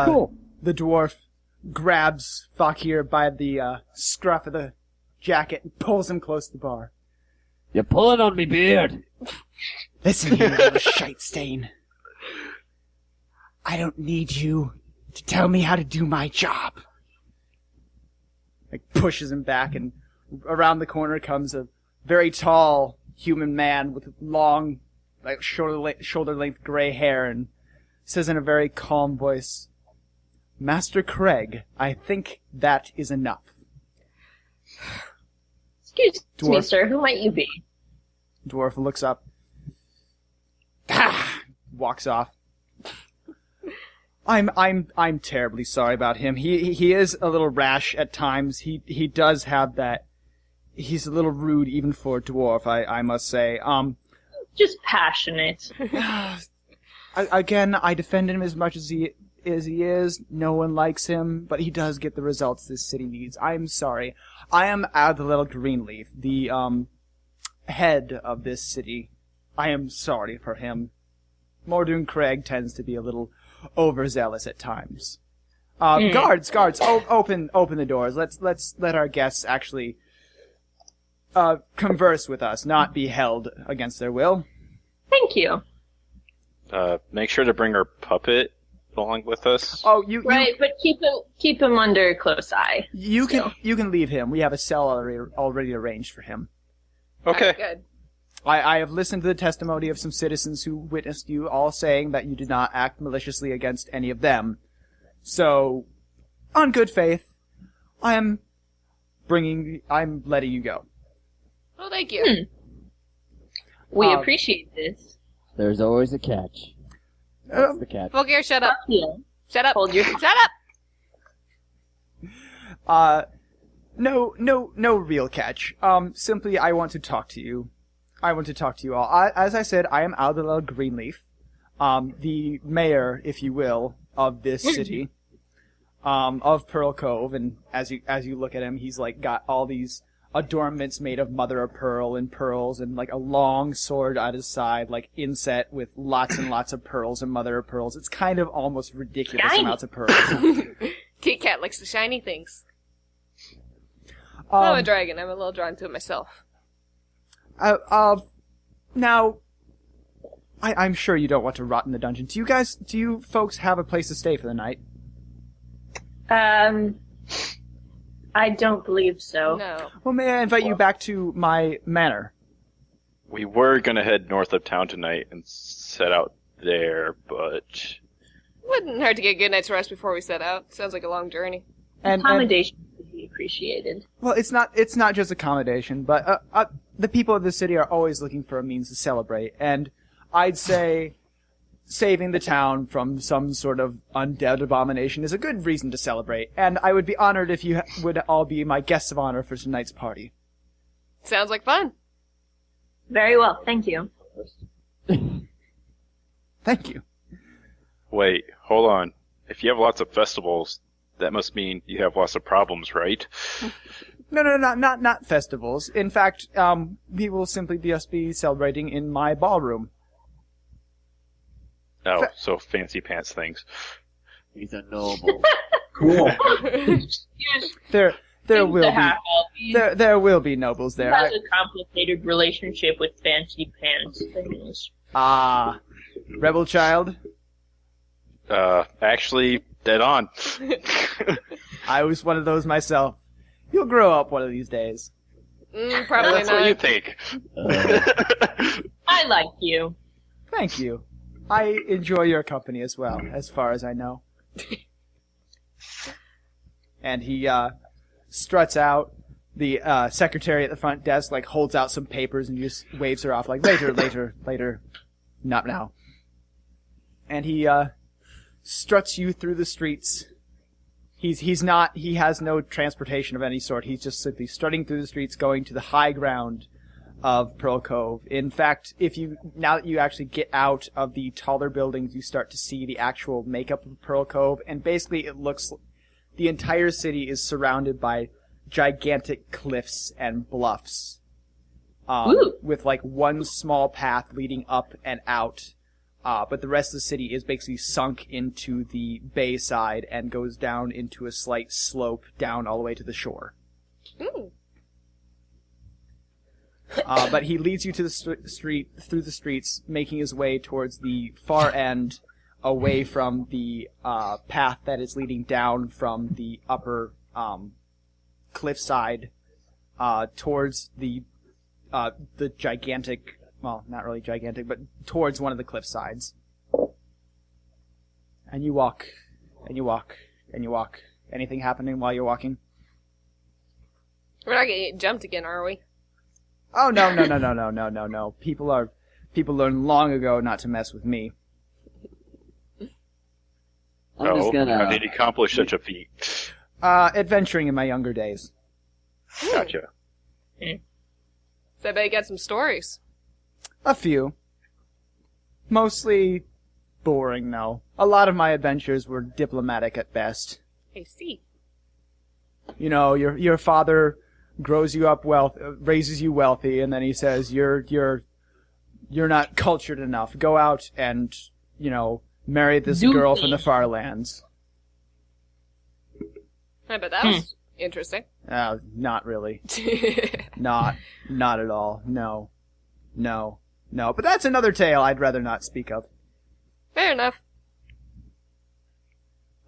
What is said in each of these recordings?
cool. The dwarf grabs Fakir by the scruff of the jacket and pulls him close to the bar. You're pulling on me beard. Listen, you little shite stain. I don't need you to tell me how to do my job. Like pushes him back, and around the corner comes a very tall human man with long, like shoulder-length gray hair, and says in a very calm voice, "Master Craig, I think that is enough." Excuse me, Dwarf. sir. Who might you be? Dwarf looks up, walks off. I'm terribly sorry about him. He is a little rash at times. He does have that. He's a little rude even for a dwarf, I must say. Just passionate. Again, I defend him as much as he is. No one likes him, but he does get the results this city needs. I'm sorry. I am out of the little Greenleaf, the head of this city. I am sorry for him. Mordoon Craig tends to be a little overzealous at times. Guards, open the doors. Let's let our guests actually converse with us, not be held against their will. Thank you. Make sure to bring our puppet along with us. Oh, Right, but keep him under close eye. you can leave him. We have a cell already arranged for him. Okay. Good. I have listened to the testimony of some citizens who witnessed you all saying that you did not act maliciously against any of them. So, on good faith, I'm letting you go. Well, thank you. We appreciate this. There's always a catch. That's the catch. Vulgar, shut up. Yeah. Shut up. Hold your- Shut up. No real catch. Simply I want to talk to you. I want to talk to you all. As I said, I am out of the little Greenleaf. The mayor, if you will, of this city. Of Pearl Cove, and as you look at him, he's like got all these adornments made of mother of pearl and pearls, and like a long sword at his side, like inset with lots and lots of pearls and mother of pearls. It's kind of almost ridiculous Shiny. amounts of pearls. Kit Kat likes the shiny things. I'm a dragon. I'm a little drawn to it myself. Now, I'm sure you don't want to rot in the dungeon. Do you folks have a place to stay for the night? I don't believe so. No. Well, may I invite you back to my manor? We were gonna head north of town tonight and set out there, but Wouldn't hurt to get a good night's rest before we set out. Sounds like a long journey. And Accommodation would be appreciated. well, it's not just accommodation, but the people of the city are always looking for a means to celebrate, and I'd say saving the town from some sort of undead abomination is a good reason to celebrate, and I would be honored if you would all be my guests of honor for tonight's party. Sounds like fun. Very well, thank you. Thank you. wait, hold on. If you have lots of festivals, that must mean you have lots of problems, right? No, not festivals. In fact, we will simply just be celebrating in my ballroom. Oh, so fancy pants things. He's a noble. Cool. There will to be have all these. there will be nobles there. He has a complicated relationship with fancy pants things. Rebel child. Actually, dead on. I was one of those myself. You'll grow up one of these days. Probably That's not. what you think. I like you. Thank you. I enjoy your company as well, as far as I know. And he struts out. The secretary at the front desk like holds out some papers and just waves her off like later, not now. And he struts you through the streets. He has no transportation of any sort. He's just simply strutting through the streets, going to the high ground of Pearl Cove. In fact, now that you actually get out of the taller buildings, you start to see the actual makeup of Pearl Cove, and basically it looks the entire city is surrounded by gigantic cliffs and bluffs, with like one small path leading up and out But the rest of the city is basically sunk into the bay side and goes down into a slight slope down all the way to the shore. Ooh. But he leads you to the street through the streets, making his way towards the far end, away from the path that is leading down from the upper cliffside towards the gigantic. Well, not really gigantic, but towards one of the cliff sides. And you walk, and you walk, and you walk. Anything happening while you're walking? We're not gonna get jumped again, are we? Oh, no. People learned long ago not to mess with me. I'm just How gonna. did he accomplish such a feat? Adventuring in my younger days. Gotcha. So I bet you got some stories. A few. Mostly boring, though. A lot of my adventures were diplomatic at best. I see. You know, your father grows you up raises you wealthy, and then he says you're not cultured enough. Go out and, marry this girl from the far lands. I bet that was interesting. Not really. Not at all. No. But that's another tale I'd rather not speak of. Fair enough.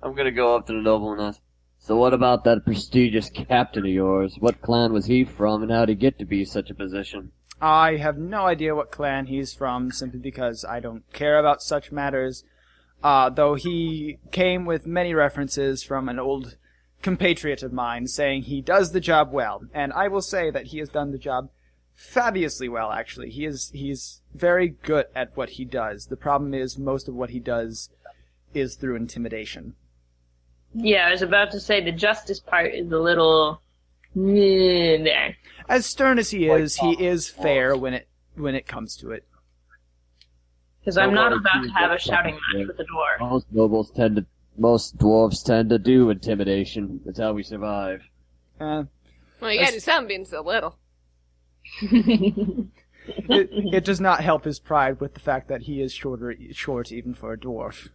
I'm gonna go up to the nobleman. So what about that prestigious captain of yours? What clan was he from, and how'd he get to be such a position? I have no idea what clan he's from, simply because I don't care about such matters. Though he came with many references from an old compatriot of mine, saying he does the job well. And I will say that he has done the job fabulously well, actually. He's very good at what he does. The problem is, most of what he does is through intimidation. Yeah, I was about to say the justice part is a little there. As stern as he is fair when it comes to it. Because I'm not about to have a shouting match with the dwarf. Most dwarves tend to do intimidation. That's how we survive. Well, you gotta do something being so little. It does not help his pride with the fact that he is short even for a dwarf.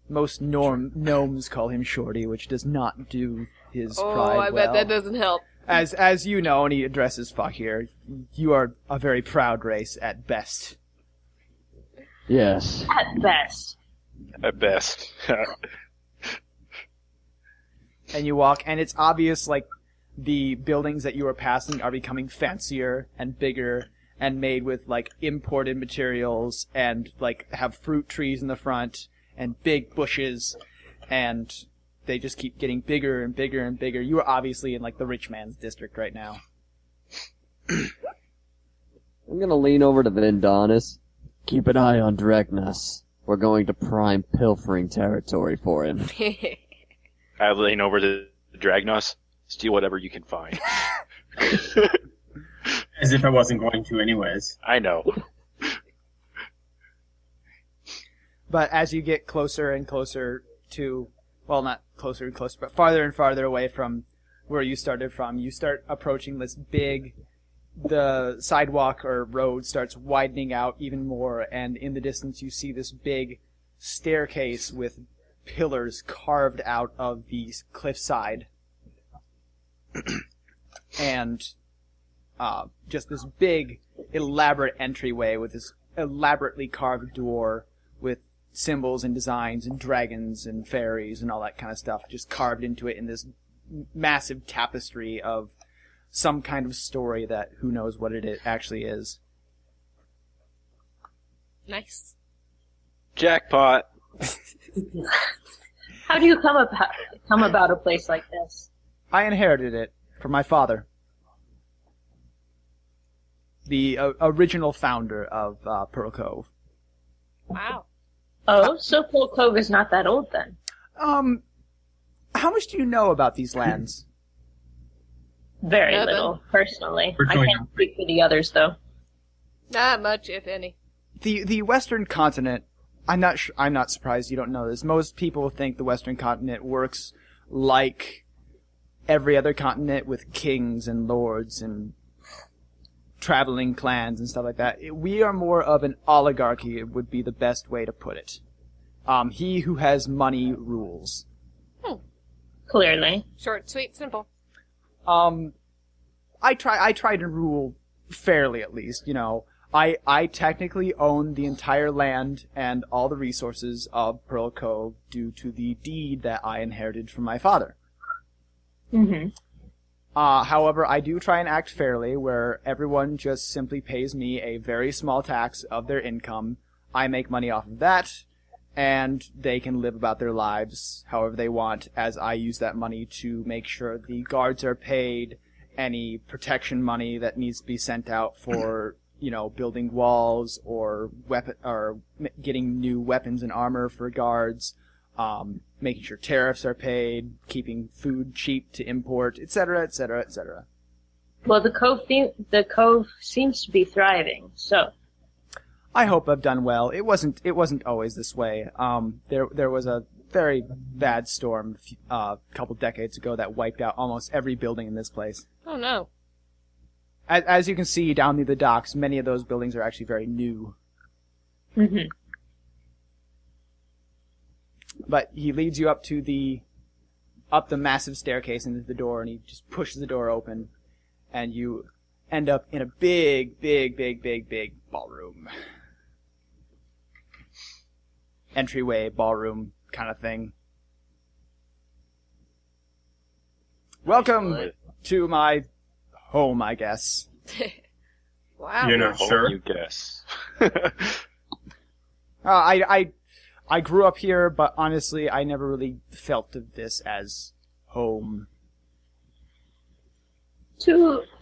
Most gnomes call him Shorty, which does not do his pride well. Oh, I bet that doesn't help. As you know, and he addresses Fakir, you are a very proud race at best. Yes. At best. At best. And you walk, and it's obvious, like, the buildings that you are passing are becoming fancier and bigger and made with, like, imported materials and, like, have fruit trees in the front and big bushes, and they just keep getting bigger and bigger and bigger. You are obviously in, like, the rich man's district right now. I'm gonna lean over to Vindonis. Keep an eye on Dregnas. We're going to prime pilfering territory for him. I lean over to Dragnos. Steal whatever you can find. As if I wasn't going to anyways. I know. But as you get closer and closer to, well, not closer and closer, but farther and farther away from where you started from, you start approaching this the sidewalk or road starts widening out even more, and in the distance you see this big staircase with pillars carved out of the cliffside. And just this big, elaborate entryway with this elaborately carved door with symbols and designs and dragons and fairies and all that kind of stuff just carved into it in this massive tapestry of some kind of story that who knows what it actually is. Nice. Jackpot. How do you come about a place like this? I inherited it from my father, the original founder of Pearl Cove. Wow. Oh, so Pearl Cove is not that old then. How much do you know about these lands? Very Nothing. little, personally. I Personally, can't speak for the others, though. Not much, if any. The Western continent, I'm not surprised you don't know this. Most people think the Western continent works like every other continent with kings and lords and traveling clans and stuff like that. We are more of an oligarchy, it would be the best way to put it. He who has money rules. Clearly. Short, sweet, simple. I try to rule fairly, at least. I technically own the entire land and all the resources of Pearl Cove due to the deed that I inherited from my father. Mm-hmm. However, I do try and act fairly, where everyone just simply pays me a very small tax of their income. I make money off of that, and they can live about their lives however they want, as I use that money to make sure the guards are paid, any protection money that needs to be sent out for, building walls or getting new weapons and armor for guards, making sure tariffs are paid, keeping food cheap to import, etc., etc., etc. Well, the cove seems to be thriving, so I hope I've done well. It wasn't always this way. There was a very bad storm a couple decades ago that wiped out almost every building in this place. Oh no. As you can see down near the docks, many of those buildings are actually very new. Mm-hmm. But he leads you up the massive staircase into the door, and he just pushes the door open, and you end up in a big ballroom. Entryway, ballroom kind of thing. Welcome to my home, I guess. Wow. You're not sure? You guess. I grew up here, but honestly, I never really felt of this as home.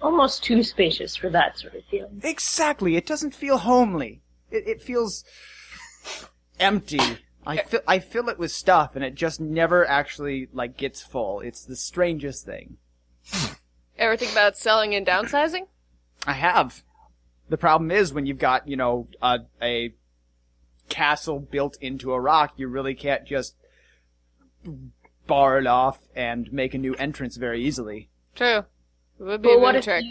Almost too spacious for that sort of feeling. Exactly. It doesn't feel homely. It feels empty. I fill it with stuff, and it just never actually gets full. It's the strangest thing. Ever think about selling and downsizing? I have. The problem is when you've got a castle built into a rock, you really can't just bar it off and make a new entrance very easily. True. It would be But a what good if trick.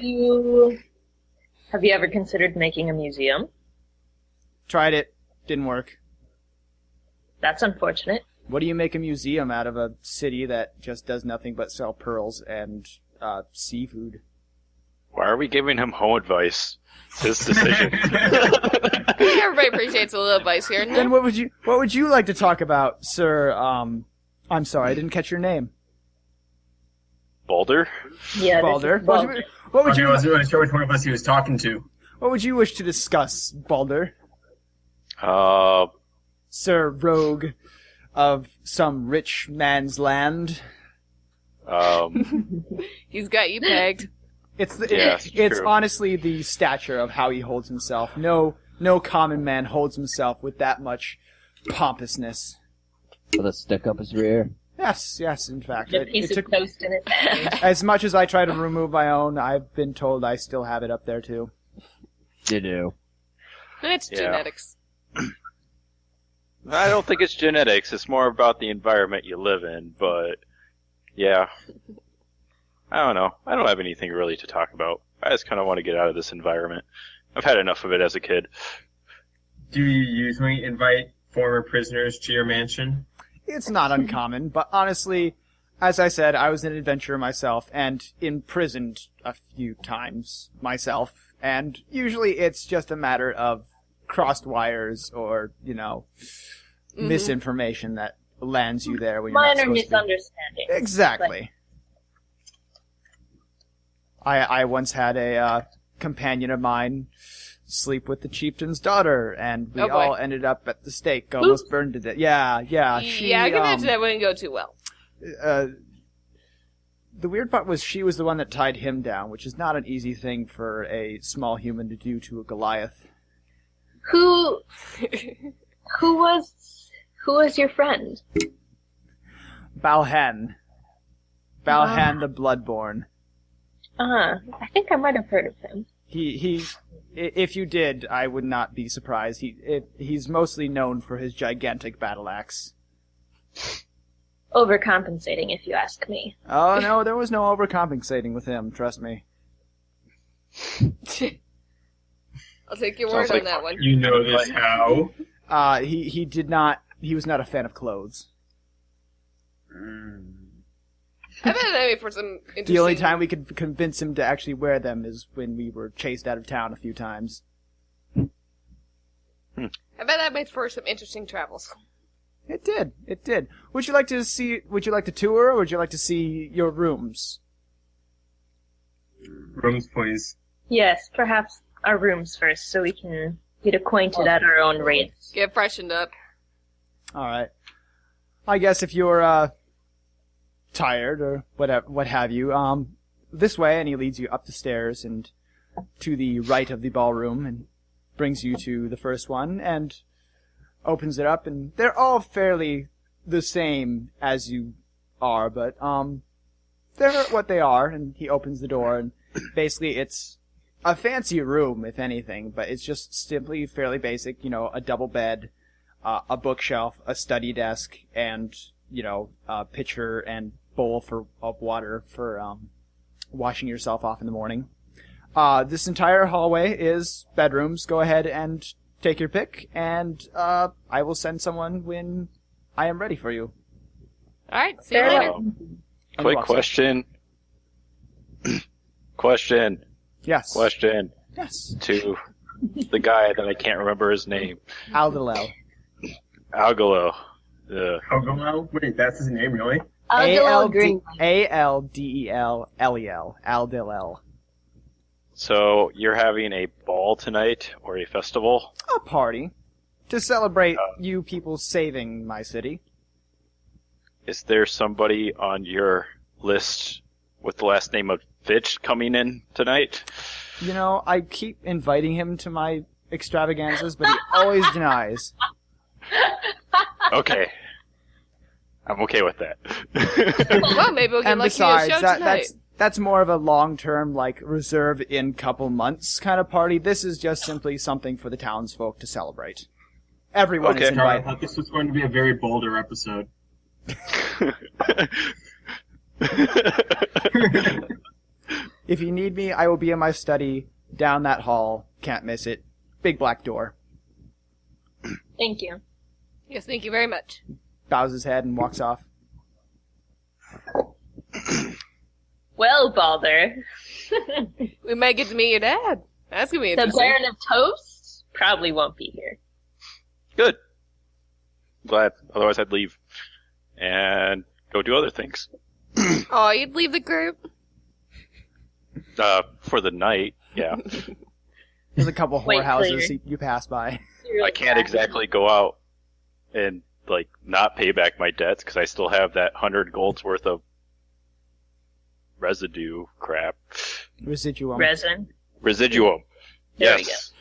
Have you ever considered making a museum? Tried it. Didn't work. That's unfortunate. What do you make a museum out of a city that just does nothing but sell pearls and seafood? Why are we giving him home advice? His decision. Everybody appreciates a little advice here. Then what would you like to talk about, sir? I'm sorry, I didn't catch your name. Boulder? Yeah, Balder. this is Balder. What would Okay, you I wasn't really sure which one of us he was talking to. What would you wish to discuss, Balder? Sir Rogue of some rich man's land. He's got you pegged. It's true. honestly the stature of how he holds himself. No common man holds himself with that much pompousness. With a stick up his rear. Yes, in fact. A piece of toast in it. As much as I try to remove my own, I've been told I still have it up there too. You do. It's Yeah. genetics. I don't think it's genetics. It's more about the environment you live in. But yeah, I don't know. I don't have anything really to talk about. I just kind of want to get out of this environment. I've had enough of it as a kid. Do you usually invite former prisoners to your mansion? It's not uncommon, but honestly, as I said, I was an adventurer myself and imprisoned a few times myself, and usually it's just a matter of crossed wires or, misinformation that lands you there when you're not Minor supposed to be. misunderstanding. Exactly. I once had a oompanion of mine sleep with the chieftain's daughter, and we Oh, boy. all ended up at the stake, almost burned to death. Yeah. I can imagine that wouldn't go too well. The weird part was she was the one that tied him down, which is not an easy thing for a small human to do to a Goliath. Who was your friend? Balhan. Balhan the Bloodborne. I think I might have heard of him. If you did, I would not be surprised. He's mostly known for his gigantic battle axe. Overcompensating, if you ask me. Oh no, there was no overcompensating with him, trust me. I'll take your Sounds word like on that one. You know this how? He did not. He was not a fan of clothes. I bet that'd be for some interesting... The only time we could convince him to actually wear them is when we were chased out of town a few times. I bet that made for some interesting travels. It did. It did. Would you like to see? Would you like to tour, or would you like to see your rooms? Rooms, please. Yes, perhaps our rooms first, so we can get acquainted at our own rates. Get freshened up. All right. I guess if you're tired or whatever, what have you, this way, and he leads you up the stairs and to the right of the ballroom, and brings you to the first one, and opens it up, and they're all fairly the same as you are, but they're what they are. And he opens the door, and basically it's a fancy room, if anything, but it's just simply fairly basic. You know, a double bed, a bookshelf, a study desk, and a pitcher and bowl of water for washing yourself off in the morning. This entire hallway is bedrooms. Go ahead and take your pick, and I will send someone when I am ready for you. Alright, see you later. Quick question. Question Yes. Yes. to the guy that I can't remember his name. Aldilel. Algalo. Algalo? Wait, that's his name, really? Aldilel. Aldelel. Aldilel. So you're having a ball tonight or a festival? A party to celebrate you people saving my city. Is there somebody on your list with the last name of Fitch coming in tonight? You know, I keep inviting him to my extravaganzas, but he always denies. Okay. I'm okay with that. Well, maybe we'll get And lucky besides, a show tonight. that's more of a long-term, reserve in couple months kind of party. This is just simply something for the townsfolk to celebrate. Everyone is Okay. Sorry, I invited. thought this was going to be a very bolder episode. If you need me, I will be in my study, down that hall. Can't miss it. Big black door. Thank you. Yes, thank you very much. Bows his head and walks off. Well, Balder, We might get to meet your dad. That's gonna be the interesting. Baron of Toast probably won't be here. Good. Glad. Otherwise I'd leave and go do other things. Oh, you'd leave the group? For the night, yeah. There's a couple Wait, whorehouses clear. you pass by. I can't exactly go out and not pay back my debts because I still have that 100 gold's worth of residue crap. Residuum. Resin. Residuum. There we Yes.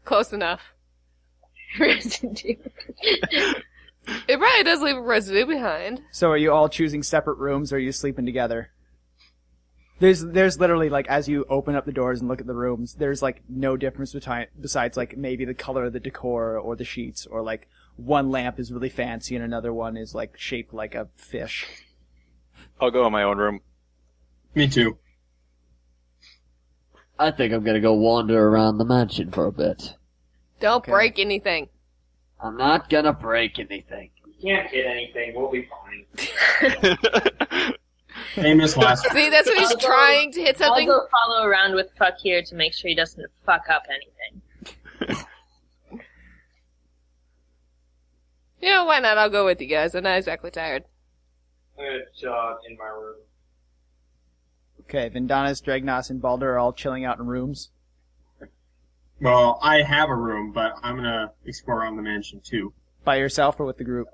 Close enough. Residue. It probably does leave a residue behind. So are you all choosing separate rooms, or are you sleeping together? There's literally, as you open up the doors and look at the rooms, there's, no difference besides, maybe the color of the decor or the sheets, or, one lamp is really fancy and another one is, shaped like a fish. I'll go in my own room. Me too. I think I'm gonna go wander around the mansion for a bit. Don't Okay. break anything. I'm not gonna break anything. Can't hit anything, we'll be fine. Famous last See, that's when he's I'll go- trying to hit I'll something. go follow around with Fuck here to make sure he doesn't fuck up anything. You know, why not? I'll go with you guys. I'm not exactly tired. I'm gonna chill out in my room. Okay, Vindanis, Dragnos, and Balder are all chilling out in rooms. Well, I have a room, but I'm gonna explore around the mansion too. By yourself or with the group?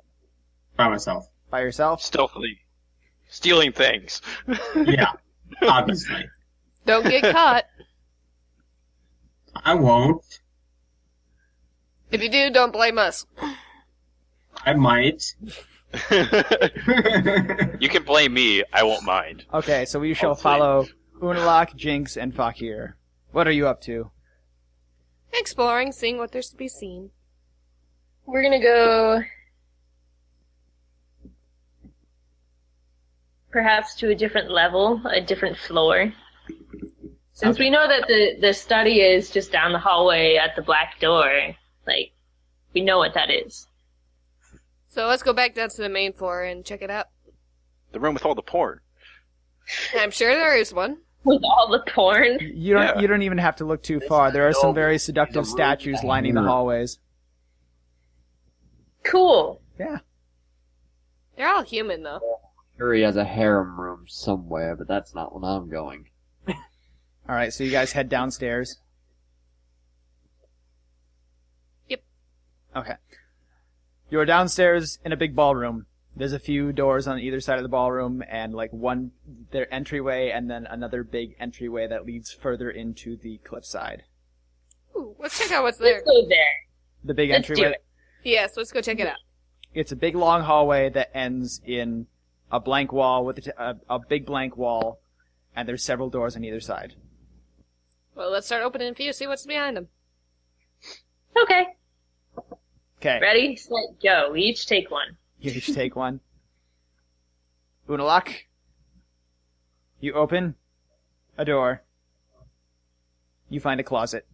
By myself. By yourself? Stealthily. Stealing things. Yeah, obviously. Don't get caught. I won't. If you do, don't blame us. I might. You can blame me. I won't mind. Okay, so we shall Hopefully. follow Unalak, Jinx, and Fakir. What are you up to? Exploring, seeing what there's to be seen. We're gonna go perhaps to a different level, a different floor. Since Okay. we know that the study is just down the hallway at the black door, like, we know what that is. So let's go back down to the main floor and check it out. The room with all the porn. I'm sure there is one. With all the porn. You don't. Yeah. You don't even have to look too far. There are some very seductive statues lining the hallways. Cool. Yeah. They're all human, though. Sure, he has a harem room somewhere, but that's not when I'm going. All right. So you guys head downstairs. Yep. Okay. You're downstairs in a big ballroom. There's a few doors on either side of the ballroom, and like their entryway, and then another big entryway that leads further into the cliffside. Ooh, let's check out what's there. Let's go there. The big Let's do entryway. it. Yes, let's go check it out. It's a big long hallway that ends in a blank wall with a big blank wall, and there's several doors on either side. Well, let's start opening a few, see what's behind them. Okay. Okay. Ready, set, go. We each take one. You each take one. Unalak, you open a door. You find a closet.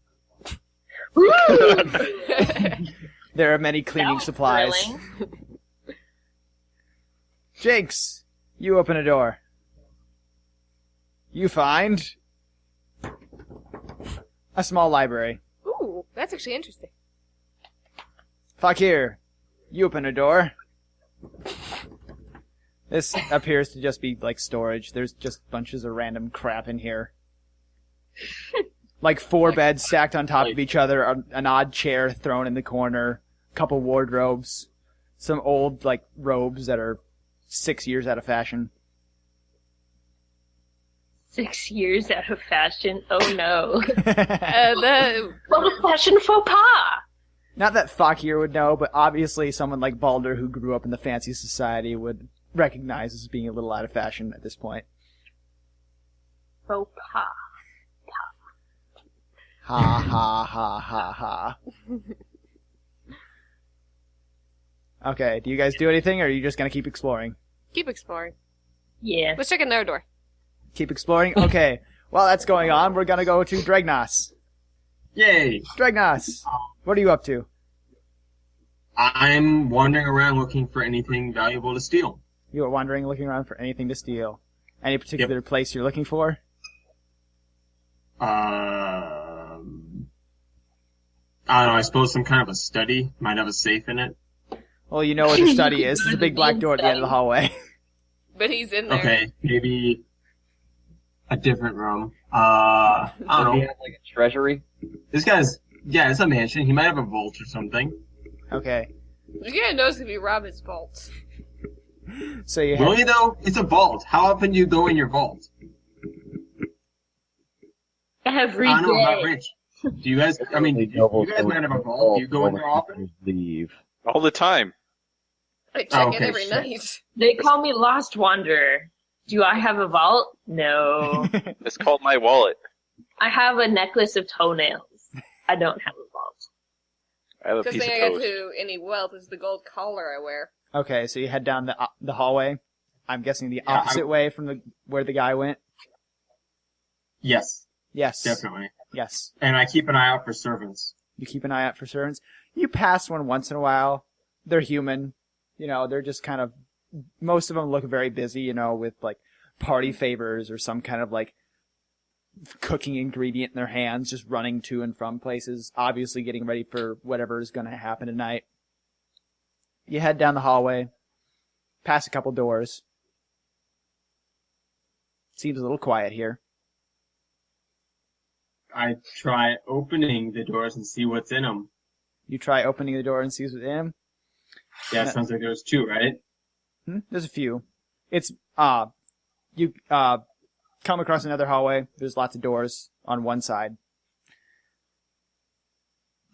Woo! There are many cleaning That was supplies. thrilling. Jinx, you open a door. You find a small library. Ooh, that's actually interesting. Fakir, you open a door. This appears to just be like storage. There's just bunches of random crap in here. Like 4 beds stacked on top of each other, an odd chair thrown in the corner, a couple wardrobes, some old like robes that are 6 years out of fashion. 6 years out of fashion. Oh no. The What a fashion faux pas! Not that Fakir would know, but obviously someone like Balder who grew up in the fancy society would recognize as being a little out of fashion at this point. Faux pas. Ha ha ha ha ha. Okay, do you guys do anything, or are you just gonna keep exploring? keep exploring. Yeah. Let's check another door. Keep exploring? Okay. While that's going on, we're gonna go to Dregnas. Yay! Dregnas, what are you up to? I'm wandering around looking for anything valuable to steal. You are wandering, looking around for anything to steal. Any particular place you're looking for? I don't know, I suppose some kind of a study might have a safe in it. Well, you know where the study is. There's a big black door at the end of the hallway. But he's in there. Okay, maybe a different room. I Does don't he know. have like a treasury? This guy's, yeah, it's a mansion. He might have a vault or something. Okay. You're gonna notice if you rob his vault. So you Will have, you though? It's a vault. How often do you go in your vault? Every I don't know, not day. rich. Do you guys, I mean, you guys might have a vault. Do you go in there often? Leave. All the time. I check it Okay, every sure. night. They call me Lost Wanderer. Do I have a vault? No. It's called my wallet. I have a necklace of toenails. I don't have a vault. I have a Because piece thing of I get toast. to any wealth is the gold collar I wear. Okay, so you head down the hallway. I'm guessing the Yeah, opposite way from where the guy went. Yes, Yes. definitely. Yes. And I keep an eye out for servants. You keep an eye out for servants. You pass one once in a while. They're human. You know, they're just kind of, most of them look very busy, you know, with like party favors or some kind of like cooking ingredient in their hands, just running to and from places, obviously getting ready for whatever is going to happen tonight. You head down the hallway, pass a couple doors. Seems a little quiet here. I try opening the doors and see what's in them. You try opening the door and see what's in them. Yeah, it sounds like there's 2, right? There's a few. It's, you, come across another hallway. There's lots of doors on one side.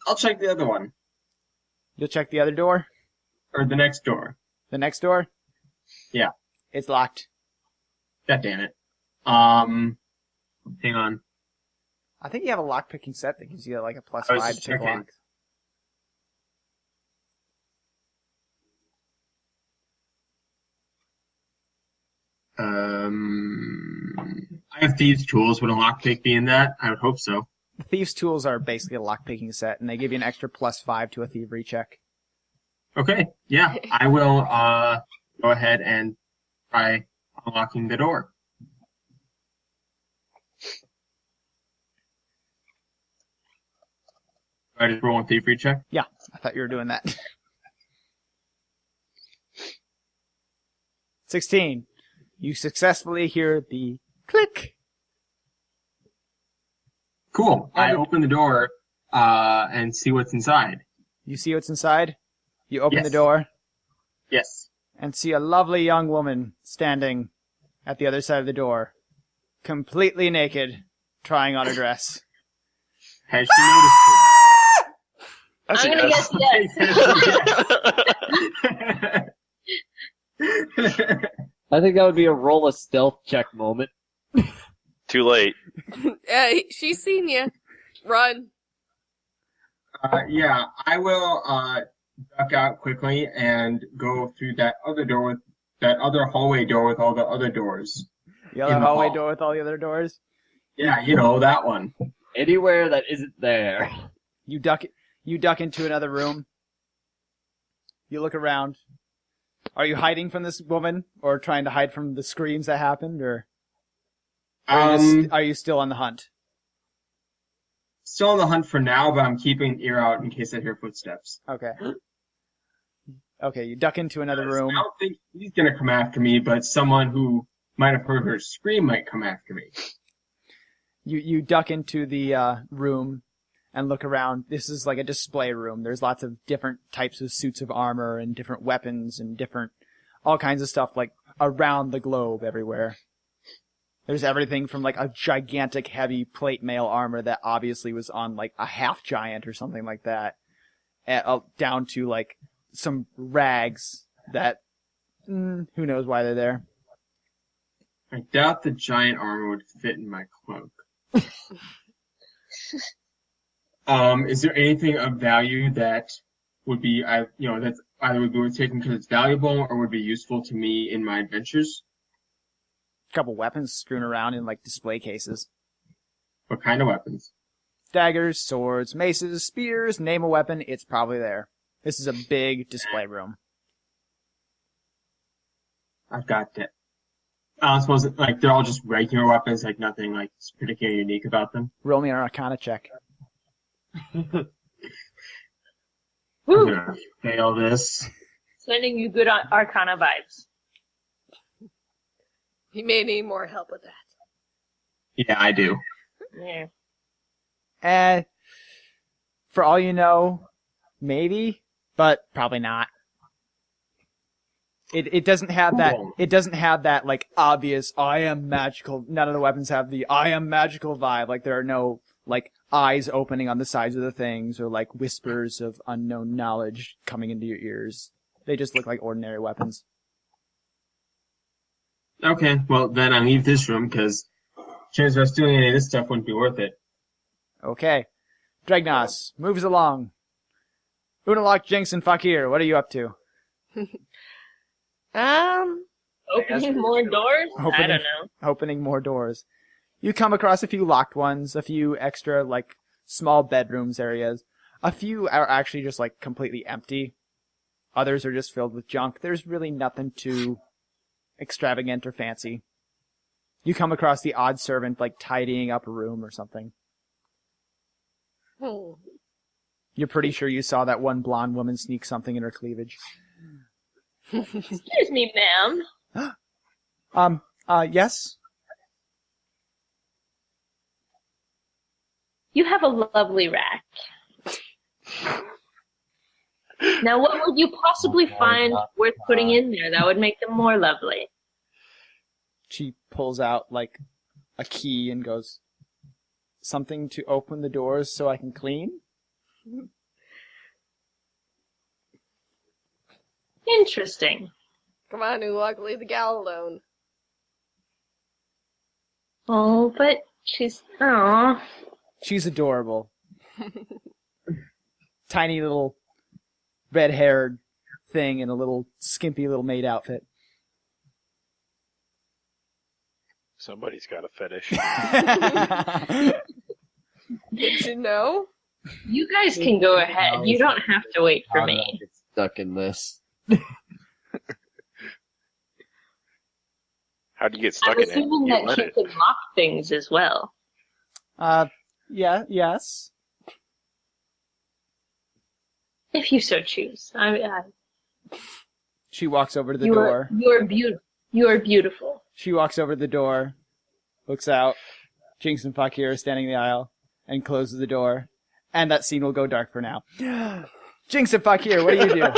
I'll check the other one. You'll check the other door. Or the next door. The next door. Yeah. It's locked. God damn it. Hang on. I think you have a lock-picking set that gives you like a plus I was 5 just to pick checking. locks. I have thieves' tools. Would a lockpick be in that? I would hope so. The Thieves' Tools are basically a lockpicking set, and they give you an extra +5 to a thievery check. Okay, yeah, I will go ahead and try unlocking the door. Do I just roll a thievery check? Yeah, I thought you were doing that. 16. You successfully hear the click. Cool. I open the door and see what's inside. You see what's inside? You open Yes. the door Yes. and see a lovely young woman standing at the other side of the door, completely naked, trying on a dress. Has she noticed That's I'm a gonna yes. guess yes. I think that would be a roll a stealth check moment. Too late. Yeah, she's seen you. Run. Yeah, I will duck out quickly and go through that other door with that other hallway door with all the other doors. The other In the hallway hall. door with all the other doors. Yeah, you know, that one. Anywhere that isn't there. You duck into another room. You look around. Are you hiding from this woman, or trying to hide from the screams that happened, or are you still on the hunt? Still on the hunt for now, but I'm keeping an ear out in case I hear footsteps. Okay. Okay, you duck into another room. I don't think he's gonna come after me, but someone who might have heard her scream might come after me. You duck into the room and look around. This is like a display room. There's lots of different types of suits of armor and different weapons and all kinds of stuff like around the globe everywhere. There's everything from like a gigantic heavy plate mail armor that obviously was on like a half giant or something like that, down to like some rags that who knows why they're there. I doubt the giant armor would fit in my cloak. Is there anything of value that would be, that's either would be worth taking because it's valuable or would be useful to me in my adventures? A couple weapons strewn around in like display cases. What kind of weapons? Daggers, swords, maces, spears, name a weapon, it's probably there. This is a big display room. I've got that. I suppose like they're all just regular weapons, like nothing like particularly unique about them. Roll me an Arcana check. I'm Woo! gonna fail this. Sending you good Arcana vibes. You may need more help with that. Yeah, I do. Yeah. And for all you know, maybe, but probably not. It doesn't have that. Cool. It doesn't have that like obvious I am magical. None of the weapons have the I am magical vibe. Like there are no like eyes opening on the sides of the things or like whispers of unknown knowledge coming into your ears. They just look like ordinary weapons. Okay, well then I leave this room because chances of us doing any of this stuff wouldn't be worth it. Okay, Dregnos moves along. Unalak, Jinx, and Fakir, what are you up to? Opening more doors? I Opening- don't know. Opening more doors. You come across a few locked ones, a few extra, like, small bedrooms areas. A few are actually just, like, completely empty. Others are just filled with junk. There's really nothing too extravagant or fancy. You come across the odd servant, like, tidying up a room or something. Hmm. You're pretty sure you saw that one blonde woman sneak something in her cleavage. Excuse me, ma'am. Yes? You have a lovely rack. Now, what would you possibly find worth putting in there that would make them more lovely? She pulls out, like, a key and goes, something to open the doors so I can clean? Interesting. Come on, Ulog, leave the gal alone. Oh, but she's... Aww. She's adorable. Tiny little red-haired thing in a little skimpy little maid outfit. Somebody's got a fetish. Did you know? You guys can go ahead. You don't have to wait for How did I me. get stuck in this? How do you get I'm stuck in it? assuming You that let you it. can lock things as well. Yes. If you so choose. She walks over to the you door. are beautiful. You are beautiful. She walks over to the door, looks out. Jinx and Fakir are standing in the aisle, and closes the door. And that scene will go dark for now. Jinx and Fakir, what do you do?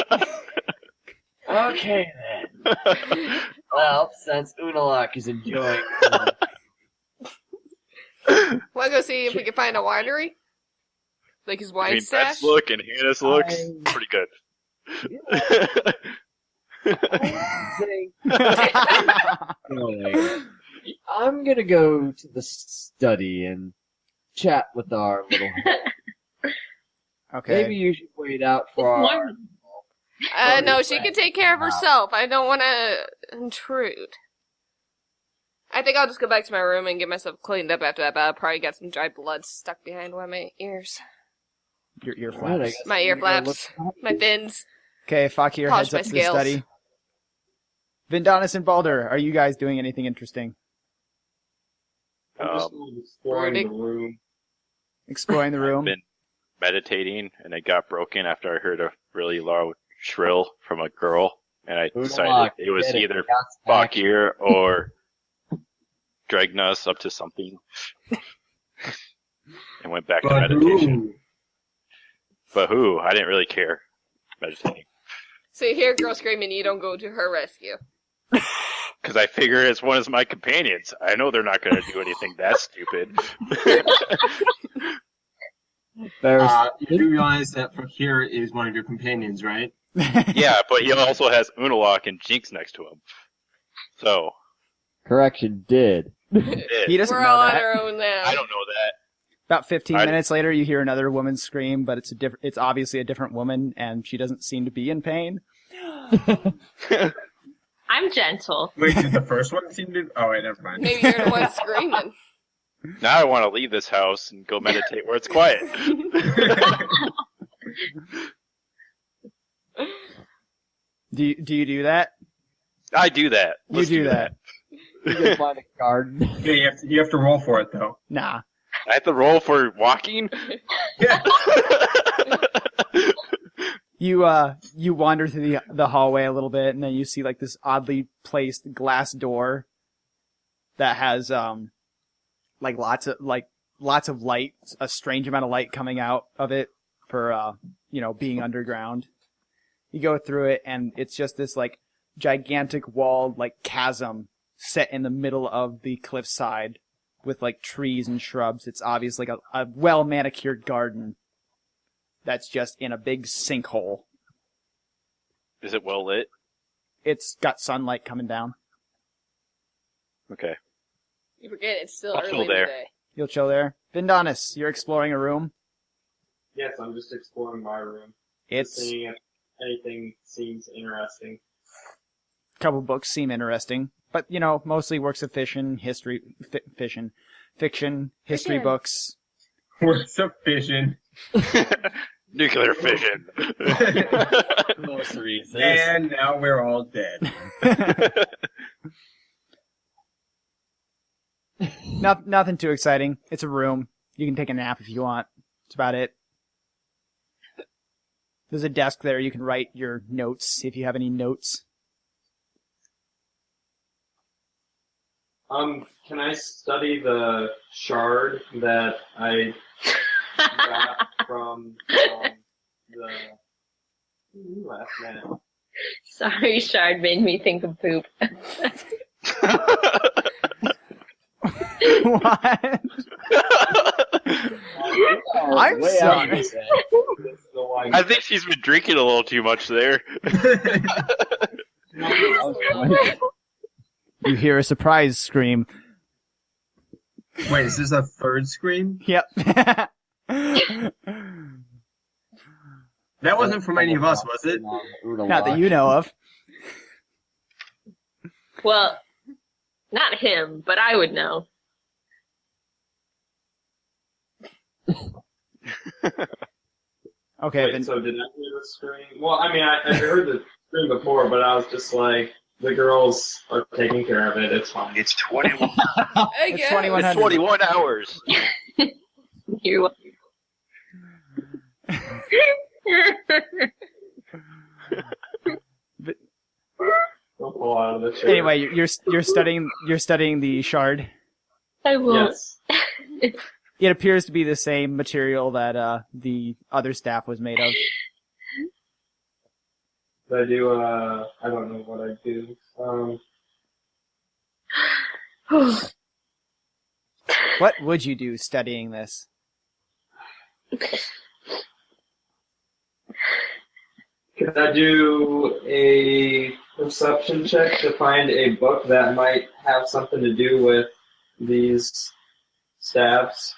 Okay then. Well, since Unalak is enjoying Wanna go see if we can find a winery? Like his I wine mean, stash? Beth's look and Hannah's looks pretty good. I'm gonna go to the study and chat with our little. Okay. Maybe you should wait out It's for our. warm. No, she can take care of herself. I don't want to intrude. I think I'll just go back to my room and get myself cleaned up after that, but I'll probably got some dry blood stuck behind one of my ears. Your ear Right, I flaps. guess My I'm ear gonna go flaps. look- My fins. Okay, Fakir Polish heads my up to the scales. study. Vindonis and Baldur, are you guys doing anything interesting? I'm just exploring the Brooding. room. Exploring the room? Been meditating, and it got broken after I heard a really loud shrill from a girl, and I decided it was Get it, either God's back. Fakir or Dragnas up to something, and went back to But meditation. ooh, But who? I didn't really care. Meditating. So you hear a girl screaming, you don't go to her rescue. Because I figure as one of my companions, I know they're not going to do anything that stupid. There's you do realize that Fakir is one of your companions, right? Yeah, but he also has Unalak and Jinx next to him. So, correction. Did He doesn't We're know all on that. our own now. I don't know that. About 15 I- minutes later, you hear another woman scream, but it's obviously a different woman, and she doesn't seem to be in pain. I'm gentle. Wait, did the first one seem to? Oh wait, never mind. Maybe you're the one screaming. Now I want to leave this house and go meditate where it's quiet. Do you do that? I do that. Let's do that. you can find a garden? Yeah, you have to roll for it though. Nah. I have to roll for walking? Yeah. You wander through the hallway a little bit, and then you see like this oddly placed glass door that has like lots of light, a strange amount of light coming out of it for being underground. You go through it, and it's just this like gigantic walled like chasm set in the middle of the cliffside with like trees and shrubs. It's obviously like a well manicured garden that's just in a big sinkhole. Is it well lit? It's got sunlight coming down. Okay. You forget it's still I'll early chill in the there. day. You'll chill there. Vindonis, you're exploring a room. Yes, I'm just exploring my room. It's Seeing if anything seems interesting. a couple books seem interesting, but mostly works of fiction, history, fiction, history Fiction. books. Works of fission. Nuclear fission. Most reasons. And now we're all dead. Nothing too exciting. It's a room. You can take a nap if you want. That's about it. There's a desk there. You can write your notes if you have any notes. Can I study the shard that I got from the last minute? Sorry, Shard made me think of poop. What? I'm Way out sorry. of this. It's the one. I think she's been drinking a little too much there. You hear a surprise scream. Wait, is this a third scream? Yep. That wasn't from any of us, was it? Not that you know of. Well, Not him, but I would know. Okay, Wait, then so did I hear the scream? Well, I mean, I heard the scream before, but I was just like, the girls are taking care of it. It's fine. It's 21. it's 2100. It's 21 hours. You're welcome. Don't fall out of the chair. Anyway, you're studying the shard. I will. Yes. It appears to be the same material that the other staff was made of. I do, I don't know what I do. What would you do studying this? Could I do a perception check to find a book that might have something to do with these staffs?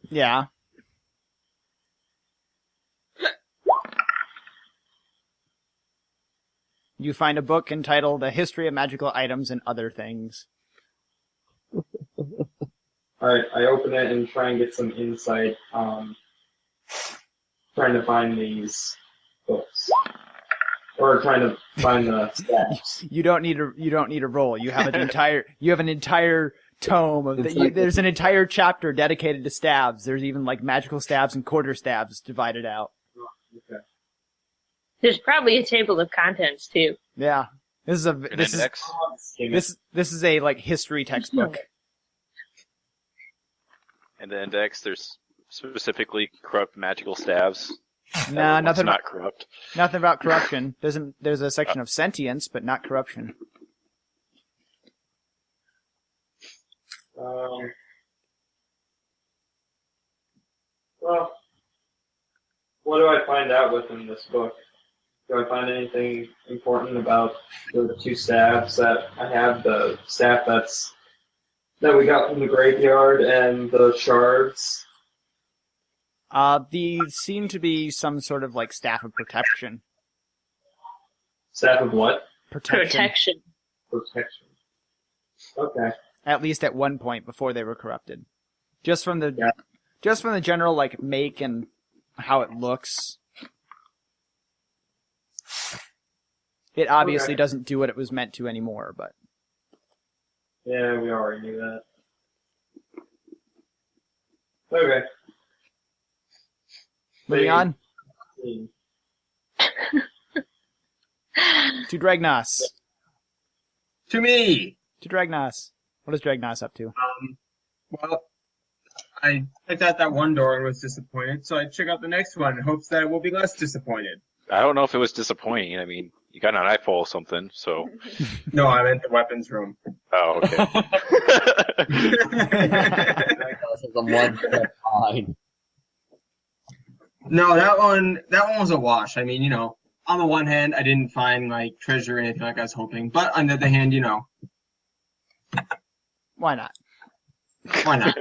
Yeah. You find a book entitled A History of Magical Items and Other Things. Alright, I open it and try and get some insight trying to find these books. Or trying to find the staffs. You don't need a roll. You have an entire tome of there's an entire chapter dedicated to stabs. There's even like magical stabs and quarter stabs divided out. Okay. There's probably a table of contents too. Yeah. This is a like history textbook. And the index, there's specifically corrupt magical stabs. Nah, nothing not corrupt. Nothing about corruption. There's a section of sentience, but not corruption. Well, what do I find out within this book? Do I find anything important about the two staffs that I have? The staff that we got from the graveyard and the shards? These seem to be some sort of like staff of protection. Staff of what? Protection. Protection. Okay. At least at one point before they were corrupted. Just from the general like make and how it looks. It obviously doesn't do what it was meant to anymore, but Yeah, we already knew that. Okay. moving on to Dragnos. To me. To Dragnos. What is Dragnos up to? Well, I checked out that one door and was disappointed, so I check out the next one in hopes that it will be less disappointed. I don't know if it was disappointing. I mean, you got an eyeful or something, so. No, I meant the weapons room. Oh, okay. I'm one step behind. No, that one was a wash. I mean, on the one hand, I didn't find like treasure or anything like I was hoping, but on the other hand, Why not? why not?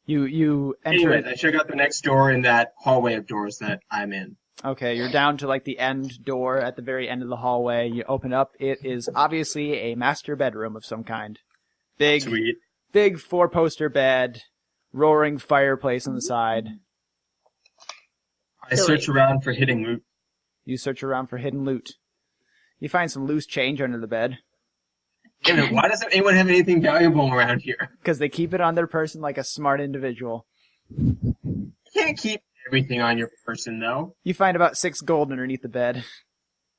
You enter. Anyways, I check out the next door in that hallway of doors that I'm in. Okay, you're down to like the end door at the very end of the hallway. You open up. It is obviously a master bedroom of some kind. Sweet. Big 4-poster bed, roaring fireplace on the side. I search around for hidden loot. You search around for hidden loot. You find some loose change under the bed. Damn it, why doesn't anyone have anything valuable around here? Because they keep it on their person like a smart individual. You can't keep everything on your person, though. You find about 6 gold underneath the bed.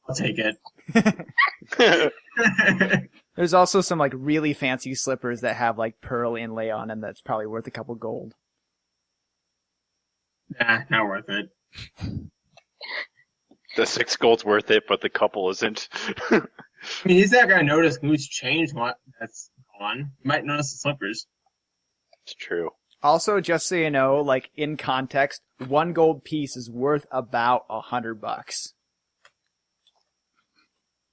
I'll take it. There's also some like really fancy slippers that have like pearl inlay on them that's probably worth a couple gold. Nah, not worth it. The 6 gold's worth it, but the couple isn't. I mean, he's not gonna notice loose change that's gone. He might notice the slippers. It's true. Also, just so you know, like in context, 1 gold piece is worth about $100.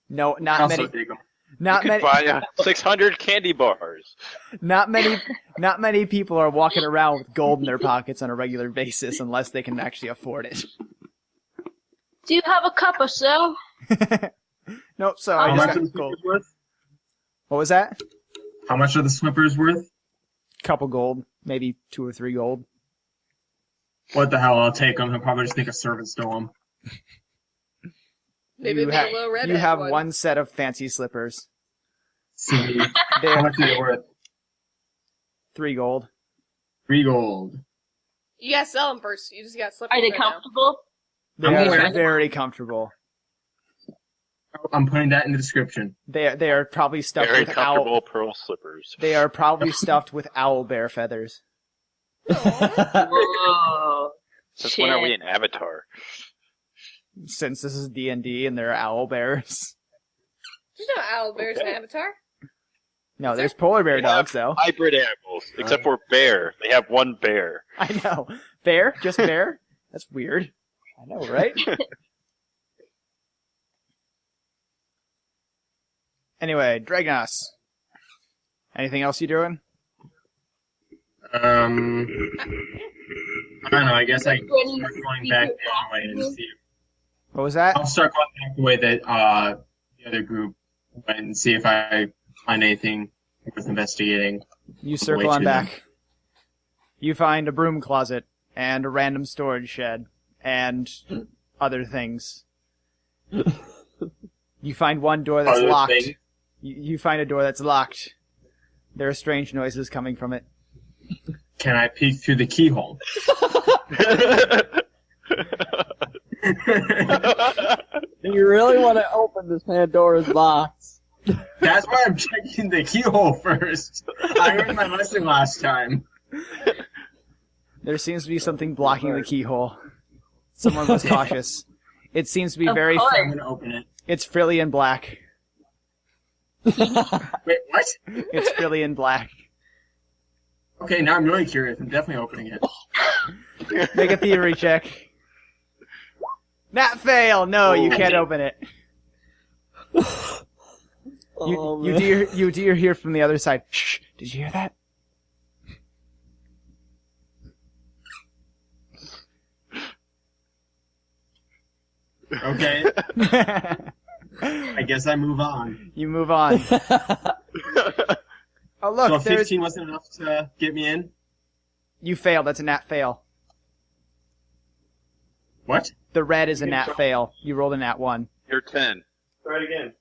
No, not Also many. dig 'em. Not You many. could buy 600 candy bars. Not many people are walking around with gold in their pockets on a regular basis unless they can actually afford it. Do you have a cup or so? Nope. So How I much just are the got gold. slippers worth? What was that? How much are the slippers worth? Couple gold, maybe 2 or 3 gold. What the hell? I'll take them. He'll probably just think a servant stole them. Maybe you be a little redhead you have one. one set of fancy slippers. See, how They're much are they worth? 3 gold. 3 gold. You gotta sell them first. You just got slippers. Are they right now. comfortable? They I'm are wearing- very comfortable. I'm putting that in the description. They are probably stuffed Very with comfortable pearl slippers. They are probably stuffed with owl bear feathers. Whoa. Since when are we Shit. in Avatar? Since this is D&D and there are owl bears. There's no owl bears in Avatar. No, there's polar bear dogs though. Hybrid animals, except for bear. They have one bear. I know. Bear? Just bear? That's weird. I know, right? Anyway, Dragnos. Anything else you doing? I don't know. I guess I start going back the other way and see. What was that? I'll start going back the way that the other group went and see if I find anything worth investigating. You way circle on to back. You find a broom closet and a random storage shed and other things. You find one door that's Other locked. things? You find a door that's locked. There are strange noises coming from it. Can I peek through the keyhole? Do you really want to open this Pandora's box? That's why I'm checking the keyhole first. I learned my lesson last time. There seems to be something blocking the keyhole. Someone was cautious. It seems to be Of very. course. I'm gonna open it. It's frilly and black. Wait, what? It's frilly and black. Okay, now I'm really curious. I'm definitely opening it. Make a thievery check. Not fail. No, you can't open it. Oh, You man. you do hear from the other side. Shh! Did you hear that? Okay, I guess I move on. You move on. Oh look, So there's 15 wasn't enough to get me in? you failed. That's a nat fail. What? The red is a nat fail. You rolled a nat 1. You're 10. Try it again.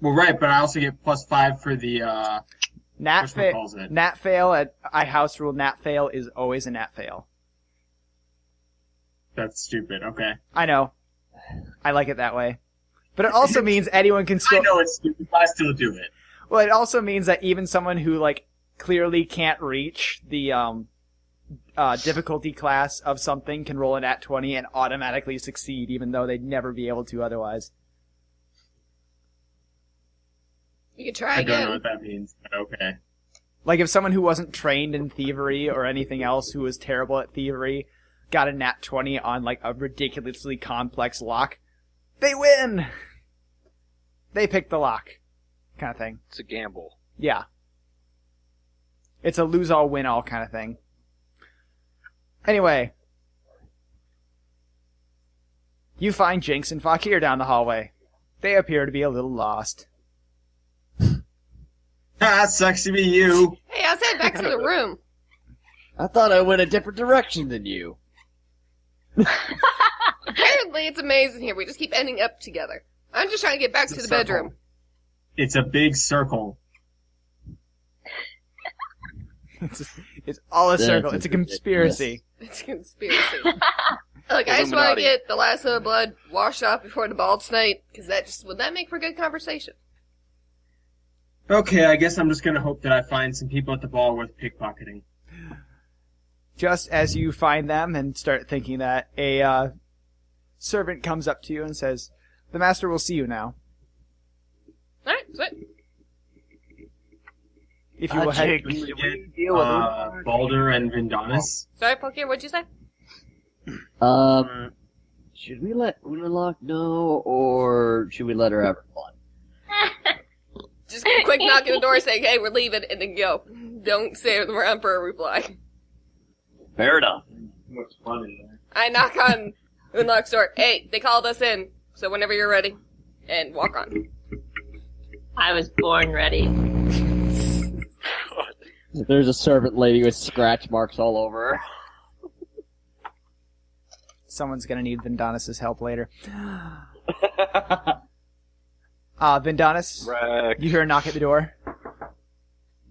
Well, right, but I also get +5 for the, Nat Which one fail. calls it? Nat fail at I house rule. Nat fail is always a nat fail. that's stupid, okay. I know. I like it that way. But it also means anyone can I still. know it's stupid, but I still do it. Well, it also means that even someone who like clearly can't reach the difficulty class of something can roll a nat 20 and automatically succeed, even though they'd never be able to otherwise. You can try I don't know again. what that means, but okay. Like if someone who wasn't trained in thievery or anything else who was terrible at thievery got a nat 20 on like a ridiculously complex lock, they win! They pick the lock. Kind of thing. It's a gamble. Yeah. It's a lose all win all kind of thing. Anyway. You find Jinx and Fakir down the hallway. They appear to be a little lost. Ah, sucks to be you. Hey, I was heading back to the room. I thought I went a different direction than you. Apparently, it's amazing here. We just keep ending up together. I'm just trying to get back to the bedroom. It's a big circle. It's all a That's circle. It's a conspiracy. It's a conspiracy. Look, I just want Illuminati. to get the last of the blood washed off before the ball tonight, because would that make for good conversation? Okay, I guess I'm just gonna hope that I find some people at the ball worth pickpocketing. Just as you find them and start thinking that, a servant comes up to you and says, "The master will see you now. Alright, sweet. If you will head." Can we get Balder and Vindanis? Sorry, Pokemon, what'd you say? Should we let Unalak know, or should we let her have her fun? Just a quick knock on the door saying, hey, we're leaving, and then go. Don't stay around for a reply. Fair enough. Looks fun in there. I knock on Unlock's door. Hey, they called us in. So whenever you're ready, and walk on. I was born ready. There's a servant lady with scratch marks all over her. Someone's gonna need Vindanis' help later. Vindanis, Wreck. you hear a knock at the door.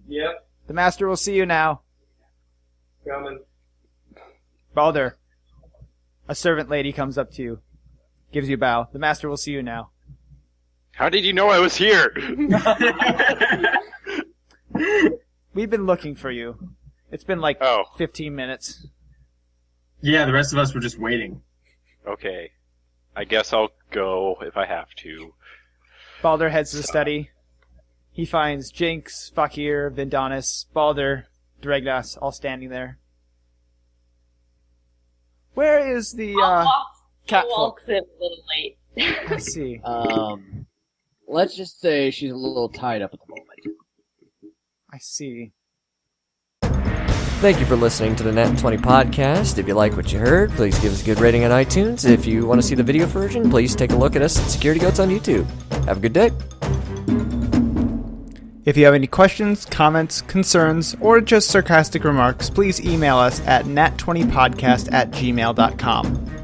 Yep, The master will see you now. coming. Balder, a servant lady comes up to you, gives you a bow. The master will see you now. How did you know I was here? We've been looking for you. It's been like Oh. 15 minutes. Yeah, the rest of us were just waiting. Okay. I guess I'll go if I have to. Balder heads to the study. He finds Jinx, Fakir, Vindanis, Balder, Dregnas all standing there. Where is the cat folk? Walks in a little late. Let's see. Let's just say she's a little tied up at the moment. I see. Thank you for listening to the Nat 20 podcast. If you like what you heard, please give us a good rating on iTunes. If you want to see the video version, please take a look at us at Security Goats on YouTube. Have a good day. If you have any questions, comments, concerns, or just sarcastic remarks, please email us at nat20podcast@gmail.com.